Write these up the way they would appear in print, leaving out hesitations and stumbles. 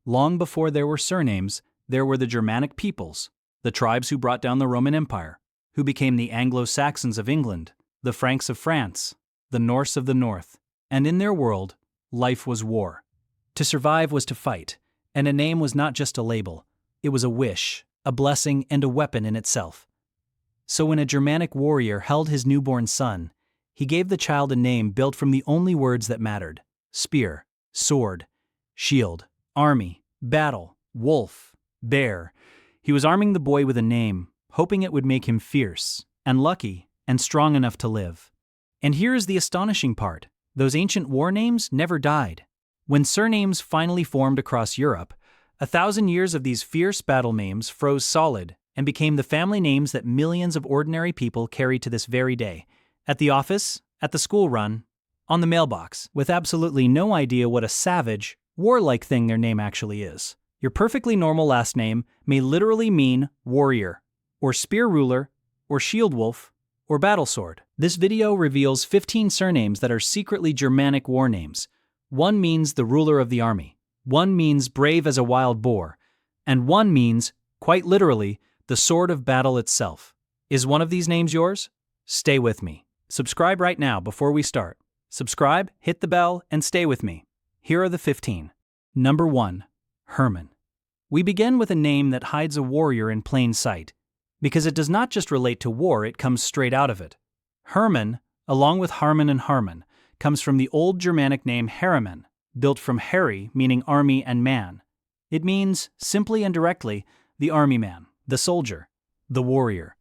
Long before there were surnames, there were the Germanic peoples, the tribes who brought down the Roman Empire, who became the Anglo-Saxons of England, the Franks of France, the Norse of the North, and in their world, life was war. To survive was to fight, and a name was not just a label, it was a wish, a blessing, and a weapon in itself. So when a Germanic warrior held his newborn son, he gave the child a name built from the only words that mattered: spear, sword, shield, army, battle, wolf, bear. He was arming the boy with a name, hoping it would make him fierce, and lucky, and strong enough to live. And here is the astonishing part: those ancient war names never died. When surnames finally formed across Europe, 1,000 years of these fierce battle names froze solid and became the family names that millions of ordinary people carry to this very day. At the office, at the school run, on the mailbox, with absolutely no idea what a savage, warlike thing their name actually is. Your perfectly normal last name may literally mean warrior, or spear ruler, or shield wolf, or battle sword. This video reveals 15 surnames that are secretly Germanic war names. One means the ruler of the army, one means brave as a wild boar, and one means, quite literally, the sword of battle itself. Is one of these names yours? Stay with me. Subscribe right now before we start. Subscribe, hit the bell, and stay with me. Here are the 15. Number 1. Hermann. We begin with a name that hides a warrior in plain sight, because it does not just relate to war, it comes straight out of it. Hermann, along with Harman and Harman, comes from the old Germanic name Herremann, built from Heri, meaning army and man. It means, simply and directly, the army man, the soldier, the warrior.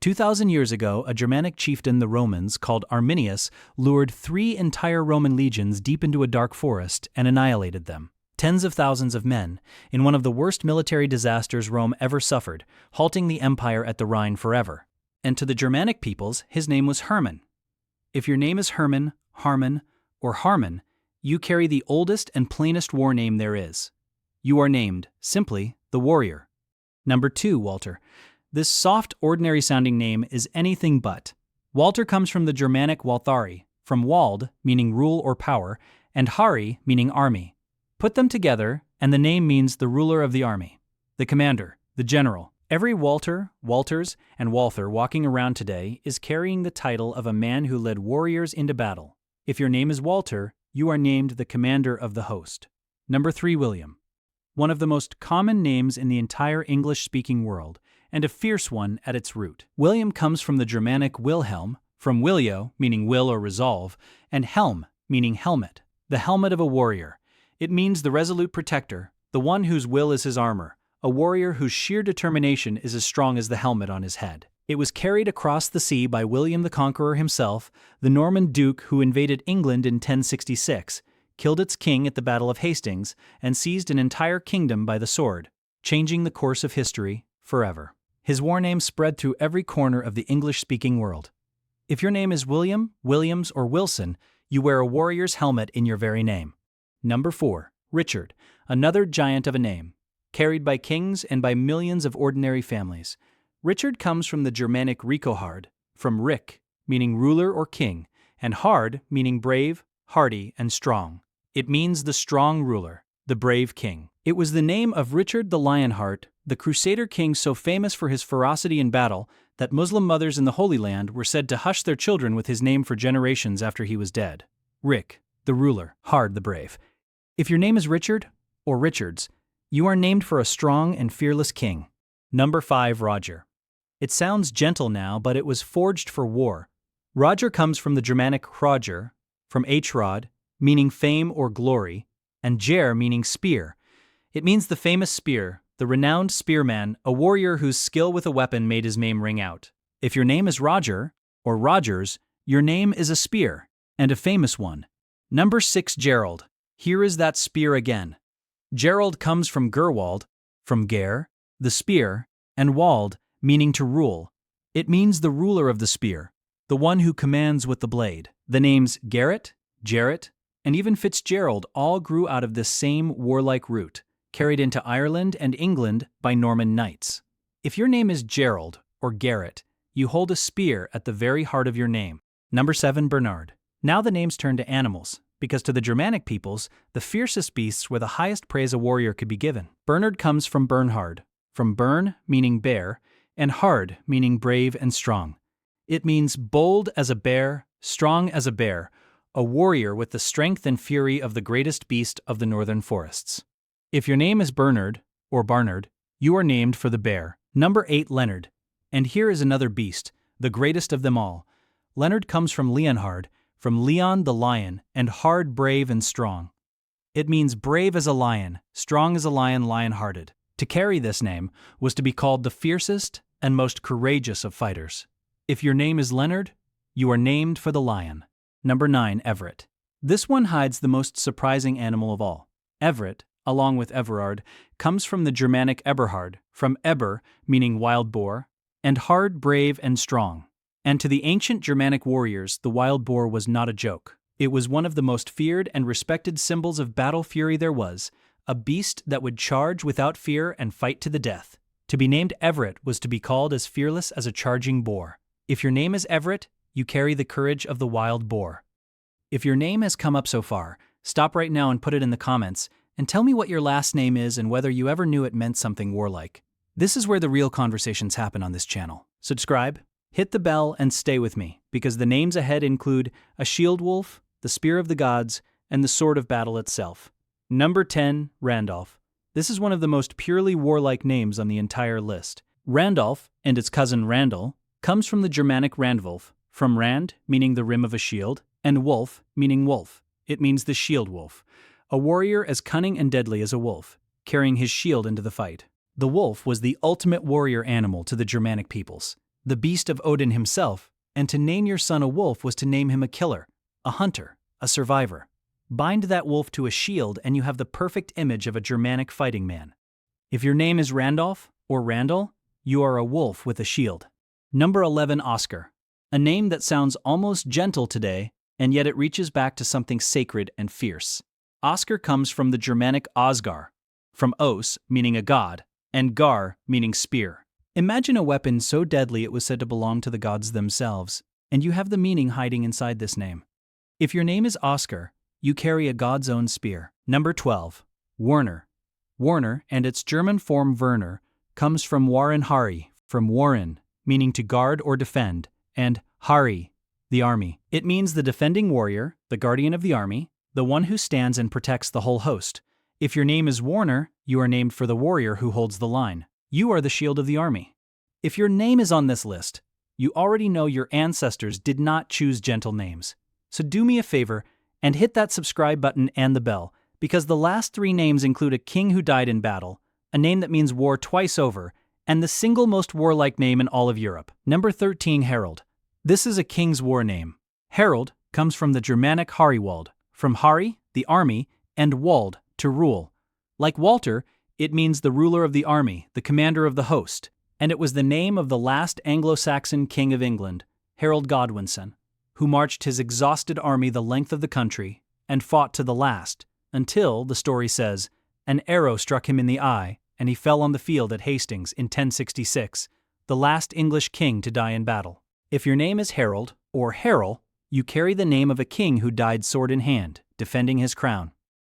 2,000 years ago, a Germanic chieftain, the Romans, called Arminius, lured 3 entire Roman legions deep into a dark forest and annihilated them. Tens of thousands of men, in one of the worst military disasters Rome ever suffered, halting the empire at the Rhine forever. And to the Germanic peoples, his name was Hermann. If your name is Hermann, Harman, or Harman, you carry the oldest and plainest war name there is. You are named, simply, the warrior. Number 2, Walter. This soft, ordinary-sounding name is anything but. Walter comes from the Germanic Walthari, from wald, meaning rule or power, and hari, meaning army. Put them together, and the name means the ruler of the army, the commander, the general. Every Walter, Walters, and Walther walking around today is carrying the title of a man who led warriors into battle. If your name is Walter, you are named the commander of the host. Number 3, William. One of the most common names in the entire English-speaking world, and a fierce one at its root. William comes from the Germanic Wilhelm, from Willio, meaning will or resolve, and helm, meaning helmet, the helmet of a warrior. It means the resolute protector, the one whose will is his armor, a warrior whose sheer determination is as strong as the helmet on his head. It was carried across the sea by William the Conqueror himself, the Norman duke who invaded England in 1066, killed its king at the Battle of Hastings, and seized an entire kingdom by the sword, changing the course of history forever. His war name spread through every corner of the English-speaking world. If your name is William, Williams, or Wilson, you wear a warrior's helmet in your very name. Number 4, Richard, another giant of a name, carried by kings and by millions of ordinary families. Richard comes from the Germanic Rikohard, from Rik, meaning ruler or king, and hard, meaning brave, hardy, and strong. It means the strong ruler, the brave king. It was the name of Richard the Lionheart, the Crusader king so famous for his ferocity in battle that Muslim mothers in the Holy Land were said to hush their children with his name for generations after he was dead. Rik, the ruler, Hard, the brave. If your name is Richard, or Richards, you are named for a strong and fearless king. Number 5, Roger. It sounds gentle now, but it was forged for war. Roger comes from the Germanic Hroger, from Hrod, meaning fame or glory, and Ger, meaning spear. It means the famous spear, the renowned spearman, a warrior whose skill with a weapon made his name ring out. If your name is Roger, or Rogers, your name is a spear, and a famous one. Number 6, Gerald. Here is that spear again. Gerald comes from Gerwald, from Ger, the spear, and Wald, meaning to rule. It means the ruler of the spear, the one who commands with the blade. The names Garrett, Jarrett, and even Fitzgerald all grew out of this same warlike root, carried into Ireland and England by Norman knights. If your name is Gerald or Garrett, you hold a spear at the very heart of your name. Number 7, Bernard. Now the names turn to animals, because to the Germanic peoples, the fiercest beasts were the highest praise a warrior could be given. Bernard comes from Bernhard, from Bern, meaning bear, and hard, meaning brave and strong. It means bold as a bear, strong as a bear, a warrior with the strength and fury of the greatest beast of the northern forests. If your name is Bernard, or Barnard, you are named for the bear. Number 8, Leonard. And here is another beast, the greatest of them all. Leonard comes from Leonhard, from Leon the lion, and hard, brave, and strong. It means brave as a lion, strong as a lion, lion-hearted. To carry this name was to be called the fiercest and most courageous of fighters. If your name is Leonard, you are named for the lion. Number 9, Everett. This one hides the most surprising animal of all. Everett, along with Everard, comes from the Germanic Eberhard, from Eber, meaning wild boar, and hard, brave, and strong. And to the ancient Germanic warriors, the wild boar was not a joke. It was one of the most feared and respected symbols of battle fury there was, a beast that would charge without fear and fight to the death. To be named Everett was to be called as fearless as a charging boar. If your name is Everett, you carry the courage of the wild boar. If your name has come up so far, stop right now and put it in the comments, and tell me what your last name is and whether you ever knew it meant something warlike. This is where the real conversations happen on this channel. Subscribe, hit the bell, and stay with me, because the names ahead include a shield wolf, the spear of the gods, and the sword of battle itself. Number 10, Randolph. This is one of the most purely warlike names on the entire list. Randolph, and its cousin Randall, comes from the Germanic Randwulf, from Rand, meaning the rim of a shield, and wolf, meaning wolf. It means the shield wolf, a warrior as cunning and deadly as a wolf, carrying his shield into the fight. The wolf was the ultimate warrior animal to the Germanic peoples, the beast of Odin himself, and to name your son a wolf was to name him a killer, a hunter, a survivor. Bind that wolf to a shield and you have the perfect image of a Germanic fighting man. If your name is Randolph or Randall, you are a wolf with a shield. Number 11, Oscar. A name that sounds almost gentle today, and yet it reaches back to something sacred and fierce. Oscar comes from the Germanic Osgar, from os, meaning a god, and gar, meaning spear. Imagine a weapon so deadly it was said to belong to the gods themselves, and you have the meaning hiding inside this name. If your name is Oscar, you carry a god's own spear. Number 12, Werner. Werner, and its German form Werner, comes from Warenhari, from Waren, meaning to guard or defend, and Hari, the army. It means the defending warrior, the guardian of the army, the one who stands and protects the whole host. If your name is Warner, you are named for the warrior who holds the line. You are the shield of the army. If your name is on this list, you already know your ancestors did not choose gentle names. So do me a favor and hit that subscribe button and the bell, because the last 3 names include a king who died in battle, a name that means war twice over, and the single most warlike name in all of Europe. Number 13, Harold. This is a king's war name. Harold comes from the Germanic Hariwald, from Hari, the army, and Wald, to rule. Like Walter, it means the ruler of the army, the commander of the host, and it was the name of the last Anglo-Saxon king of England, Harold Godwinson, who marched his exhausted army the length of the country and fought to the last, until, the story says, an arrow struck him in the eye and he fell on the field at Hastings in 1066, the last English king to die in battle. If your name is Harold or Harel, you carry the name of a king who died sword in hand, defending his crown.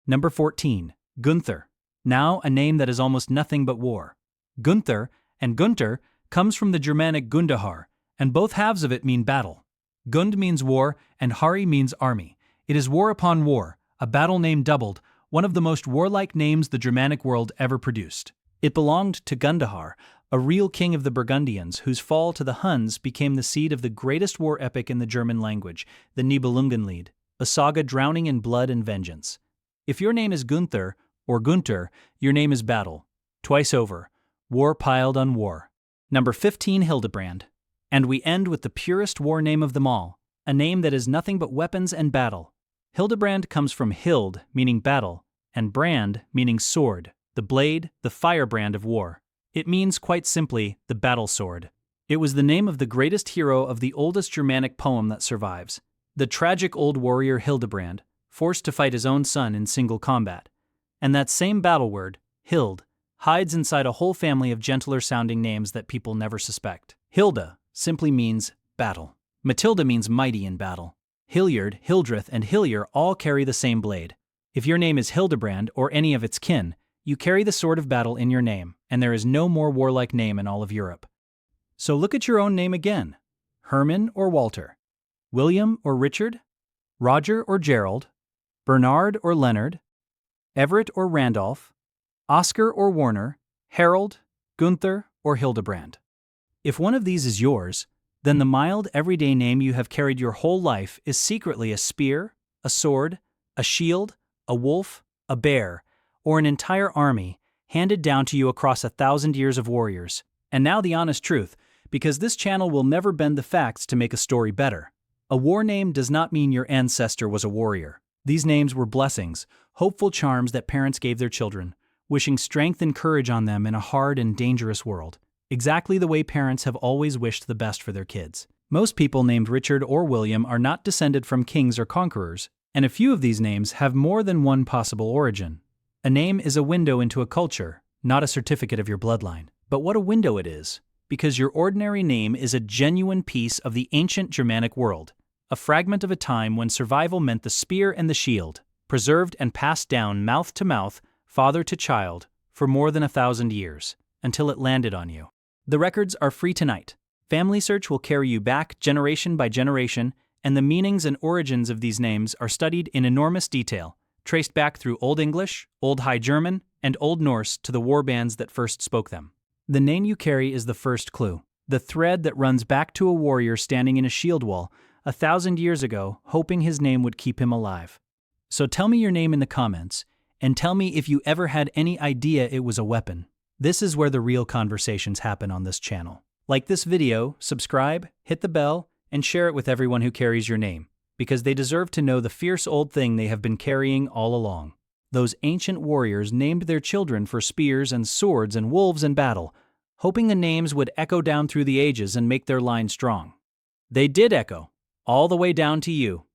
Number 14, Gunther. Now a name that is almost nothing but war. Gunther and Gunter comes from the Germanic Gundahar, and both halves of it mean battle. Gund means war, and Hari means army. It is war upon war, a battle name doubled, one of the most warlike names the Germanic world ever produced. It belonged to Gundahar, a real king of the Burgundians whose fall to the Huns became the seed of the greatest war epic in the German language, the Nibelungenlied, a saga drowning in blood and vengeance. If your name is Gunther or Gunter, your name is battle, twice over, war piled on war. Number 15, Hildebrand. And we end with the purest war name of them all, a name that is nothing but weapons and battle. Hildebrand comes from Hild, meaning battle, and brand, meaning sword, the blade, the firebrand of war. It means, quite simply, the battle sword. It was the name of the greatest hero of the oldest Germanic poem that survives, the tragic old warrior Hildebrand, forced to fight his own son in single combat. And that same battle word, Hild, hides inside a whole family of gentler-sounding names that people never suspect. Hilda simply means battle. Matilda means mighty in battle. Hilliard, Hildreth, and Hillier all carry the same blade. If your name is Hildebrand or any of its kin, you carry the sword of battle in your name, and there is no more warlike name in all of Europe. So look at your own name again. Herman or Walter? William or Richard? Roger or Gerald? Bernard or Leonard? Everett or Randolph? Oscar or Warner? Harold, Gunther, or Hildebrand? If one of these is yours, then the mild, everyday name you have carried your whole life is secretly a spear, a sword, a shield, a wolf, a bear, or an entire army handed down to you across 1,000 years of warriors. And now the honest truth, because this channel will never bend the facts to make a story better. A war name does not mean your ancestor was a warrior. These names were blessings, hopeful charms that parents gave their children, wishing strength and courage on them in a hard and dangerous world. Exactly the way parents have always wished the best for their kids. Most people named Richard or William are not descended from kings or conquerors, and a few of these names have more than one possible origin. A name is a window into a culture, not a certificate of your bloodline. But what a window it is, because your ordinary name is a genuine piece of the ancient Germanic world, a fragment of a time when survival meant the spear and the shield, preserved and passed down mouth to mouth, father to child, for more than 1,000 years, until it landed on you. The records are free tonight. Family Search will carry you back generation by generation, and the meanings and origins of these names are studied in enormous detail, traced back through Old English, Old High German, and Old Norse to the warbands that first spoke them. The name you carry is the first clue, the thread that runs back to a warrior standing in a shield wall 1,000 years ago, hoping his name would keep him alive. So tell me your name in the comments, and tell me if you ever had any idea it was a weapon. This is where the real conversations happen on this channel. Like this video, subscribe, hit the bell, and share it with everyone who carries your name, because they deserve to know the fierce old thing they have been carrying all along. Those ancient warriors named their children for spears and swords and wolves in battle, hoping the names would echo down through the ages and make their line strong. They did echo, all the way down to you.